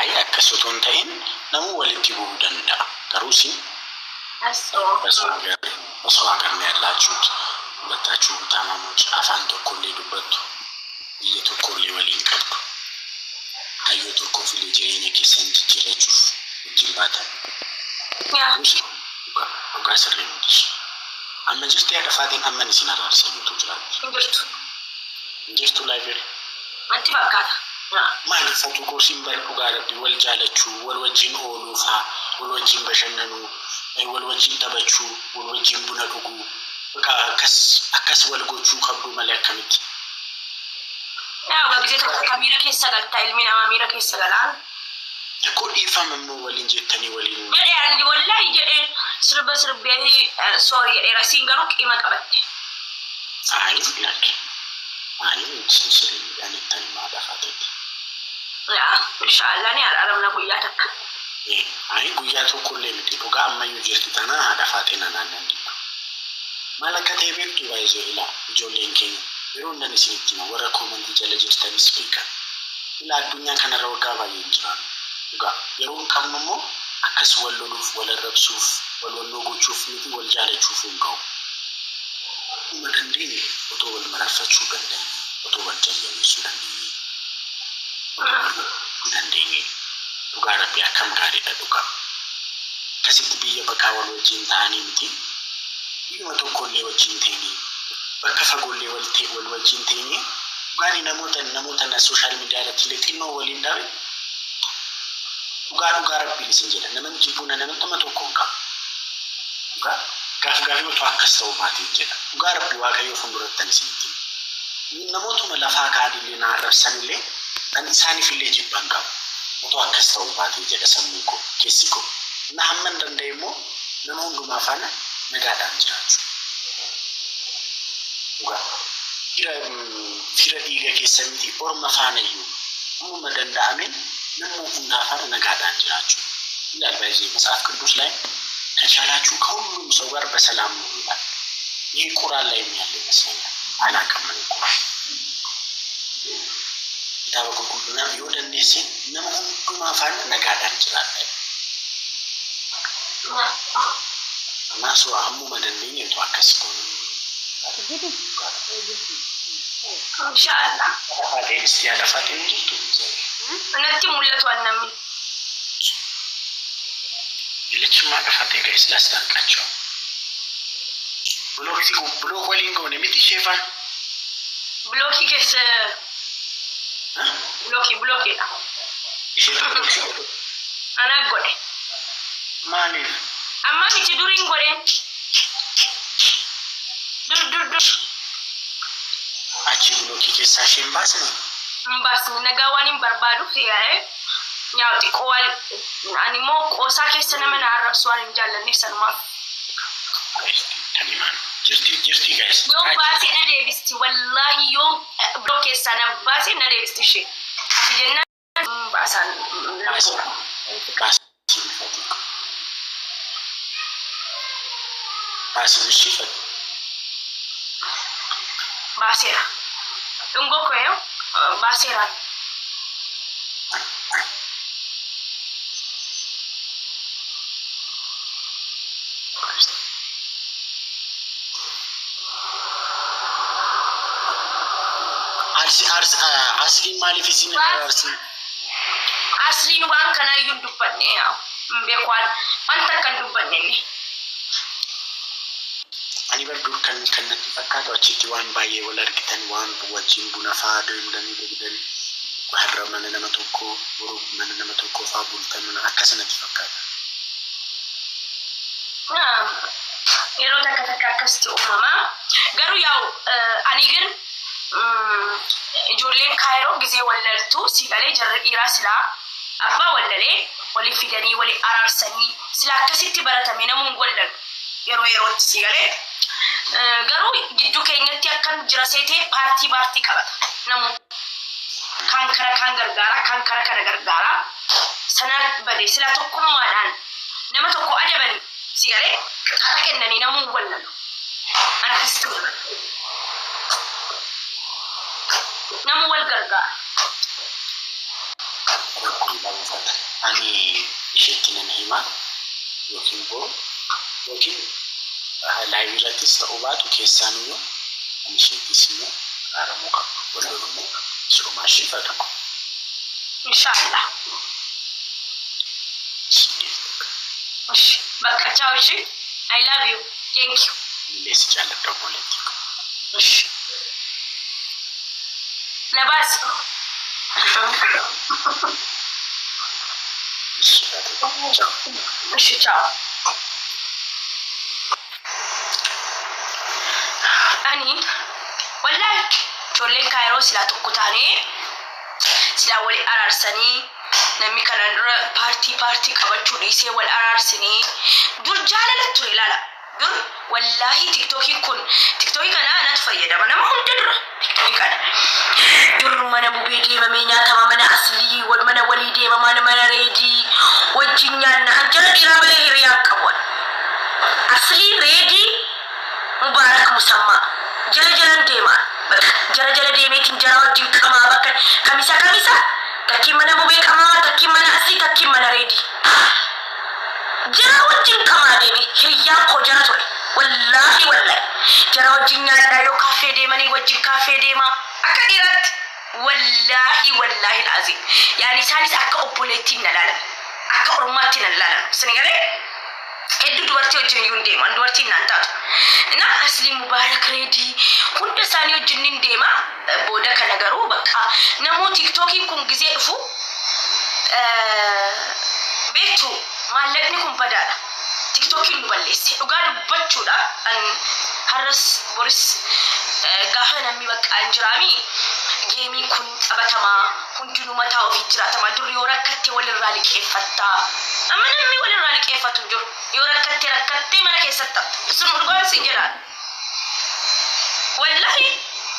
አይ አከሱቶን ታይን ነው ወልቲ ቡደንዳ ከሩሲ በሰው ሀገር ነው ያላችሁት ሁለታችሁ ታማሞች አፋን ተኮሌ ዱበቱ እየተኮሌ ወሊን ቀዱ አዩ ተኮፍሌ ጀይኔ ከሰንት ጅለቹ ጅባታ ያ ጋሰር ነው አመንጭስቲ ያደፋቴን አመን ሲናራር ሰምቶ ይችላል እንግዲህ ላይብረሪ አንቺ ባካታ ማለት ፈቱቆ ሲምበርኩ ጋር ቢወልጃለቹ ወልወጂን ኦሉፋ ወልወጂን በሸነኑ ወልወጂን ተበቹ ወልወጂን ቡነዱጉ በቃ አከስ ወልጎቹ ከብዱ መለከምት ያው በጊዜ ተከሚረ ከሰጋል ታይልሚና ማሚረ ከሰጋላን እኮ ኢፋም ነው ወልንጀተኒ ወሊን በያን ወላሂ ስርበስርበይ ሶሪ የራሲን ጋር ቂማ ቀበት አይ ላኪ አይ እንስሪ አንተን ማዳፋት ያ ኢንሻአላህ ነው አረምና ጉያተክ አይ ጉያቱ ኩሌ ምትዱ ጋር አማዩ ጀርቲታና አዳፋቴና ናነንዲ ማለከቴ ቤቱ ባይዞ ኢላ ጆሌንኪን ይሩንደን ሲኒቲና ወረ ኮመንት ጀለጀስተን ስፒከር ኢላ ዱኛ ከነረው ጋር ባይንቻል ጋ የሩን ከመሞ አከስ ወሎሉፍ ወለረብሱፍ ወሎሎጎቹፍ ምት ወልጃለቹፍ እንጋው መደንዲ ኦቶ ወልመራፈቹ ገንደ ኦቶ ወንጀል የሚሱዳን ደንዴኒ ዱጋራ ቢያከም ጋር ይደዱጋ ከሲት ቢየ በቃወል ወጂን ታኒ ምቲ ይመቶ ኮሌ ወጂን ቴኒ በከፈጎሌ ወልቴ ወልወጂን ቴኒ ጋሪ ነሞተና ሶሻል ሚዲያ ላይ ትልቲኖ ወሊንዳሪ ዱጋራ ቢልስ እንጀለ ነመን ጂቡና ነመን ተመቶ ኮንካ ጋፍጋሪው ተዋከስተው ማት ይጀለ ዱጋራ ቢዋቀዩ ፈንዱረተን ሲቲ ነሞቱ መላፋ ካዲሊና ረሰንሌ አንሳኒ ፊሌጅ ባንካ ተዋከስተው ማት ይጀለ ሰሙኮ ኬሲኮ እና አመን እንደይሞ ነሞንዱ ማፋና ነጋዳን ጃቹ ፊረዲ ገከሰምቲ ኦርማ ፋነዩ ሙመደንዳ አሜን ነሞ እንዳፋር ነጋዳን ጃቹ ይላል በዚህ መጽሐፍ ቅዱስ ላይ ከቻላችሁ ከሁሉም ሰው ጋር በሰላም ነው ይላል። ይሄ ቁርአን ላይ ያለ ይመስላል አላቀም ነው ቁርአን ታበቁቁና ይወደንዴ ሲል ነሞንዱ ማፋን ነጋዳን ጃቹ ናሱ አሙ መደንደኝ ተዋከስኩ ኢንሻአላህ አፋቴንስ ያለፋቴን እነቲ ሙለቱ አናም ለችማ አፋቴ ጋይስ ላስታንቃቸው ብሎክ ወሊንጎ ነው የሚትሸፋን ብሎክ ይገስ ብሎክ ይላ አና ጎዴ ማኒ amma miti durin gore dur achi bloki ke sashin bas nagawanin barbadu fiye yaati qowal animo qosa ke sanamana arabswan injallan sanma taniman jirti guys yo basi na debisti wallahi yo bloki sanam basi na debisti shi jenna basan bas Asli sifat. Basira. Tunggu ko yo. Basira. Asli mali fisini arsi. Asli nuan kana yundupanne ya. Bekwan pantakan dupanne ni. ani berdur kan nanti fakkato achitti waan baay'ee wal argitan waan wajjin buna faado indanii degden harramana nama tokko boruu mana nama tokko faa bultan akkasanatti fakkaata yeroo takka akkasti uumama garuu yaa'u ani gir ijoolleen kaayiroo gizee wallaltu sigalee jarri dhiiraa silaa abbaa wallalee waliin fidanii waliin araarsanii silaa akkasitti baratame namuun wallan yeroo sigalee garuu gidduu keenyatti akkan jira seetee paartii qabata namu kan gargaara kan kana gargaara sana bade sila tokkummaadhaan nama tokko adabani sigalee akka kennanii namu wallalu ana kasitu namu wal gargaara Ani isheetti nan hima yookiin boo yookiin laayivii irrattis ta'uu baatu keessaanuyyuu ani isheettis immoo aaramuu qabu walolummoo sirumaa ishifatu. Inshallah. Baka ciao, I love you. Thank you. Nilesi jala double tick. Nabas. Ciao. Ani wallahi jolleen kaayiroo silaa tokko taane silaa wali araarsanii namni kanan dura paartii qabachuu dhiisee wal araarsanii dur jaalala ture ilaala. Dur wallahi tiktokii kana anatu fayyadama nama hunda dura tiktokii kana. Dur mana bubee deemamee nyaatama mana aslii mana walii deemama mana reedii wajjin nyaanna hanjala dhiiraa malee hiriyaan qabuun. Aslii reedii mubaarak musammaa jala deemaa. Jala deemeetiin jara wajjin qamaa bakka kamisa. Takki mana bubee qamaa, takki mana asii, takki mana reedii. Jara wajjin qamaa deeme hiriyyaan koo jara ture. Wallahi. Jara wajjin nyaadhaa yoo kaafee deemanii wajjin kaafee deemaa. Akka dhiiraatti. Wallahi laaziim. Yaani isaanis akka obboleettiin na laalan. Akka ormaatti na laalan. Sini galee? Hedduu dubartii wajjin iyyuu hin deeman. Dubartiin naan taatu. Na asli mubaarak reedii hunda isaanii wajjin hin deema. Booda kana garuu bakka namoo tiktokiin kun gizee dhufu beektu maallaqni kun badaadha. Tiktokiin nu balleesse. Dhugaa dubbachuudha. Har'as boris gaafa namni bakka hin jiraami. Geemii kun taphatamaa hundinuu mataa ofii jiraatama. Dur yoo rakkattee walirraa liqeeffattaa. Amma namni walirraa liqeeffatu hin jiru. Yoo rakkattee mana keessatti taphatta. Sun dhugaan siin jedhaan. Wallahi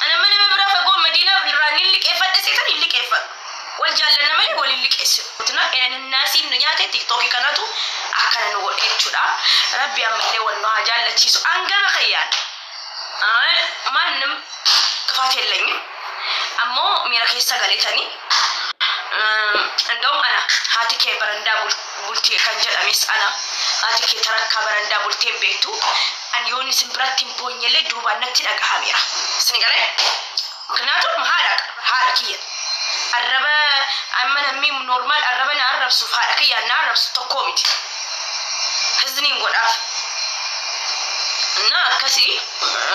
ana mana bira fagoo Madiinaa irraa ni liqeeffadhe seetan hin liqeeffadhu. Wal jaallanna malee waliin liqeessitu. Naasiin nu nyaate tiktokii kanatu akkana nu godhe jechuudha. Rabbi ammallee wal nu haa jaallachiisu. Angama kayyaan. Maannim kifaat የለኝም. Ammoo miira keessa galeetanii እንደውም ana haati kee barandaa bultee kan jedhames ana haati kee tarakkaa barandaa bulteen beektu ani yoon isin biratti hin boonyellee duubaan natti dhagahameera. Isin galee ምክንያቱም haadha kiyya arraba amma namni normaal arraba na arrabsuuf haadha kiyya na arrabsu tokkoo miti. Hizniin godhaaf na akkasii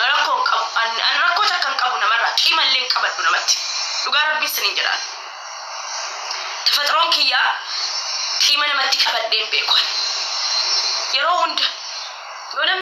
rakkoon qabu an rakkoo takkan qabu namarraa qiimallee qabadhu namatti dhugaa rabbiin siniin jedhaan tafaxiroon kiyyaa qiima namatti qabadheen beekuun yeroo hunda yoo namni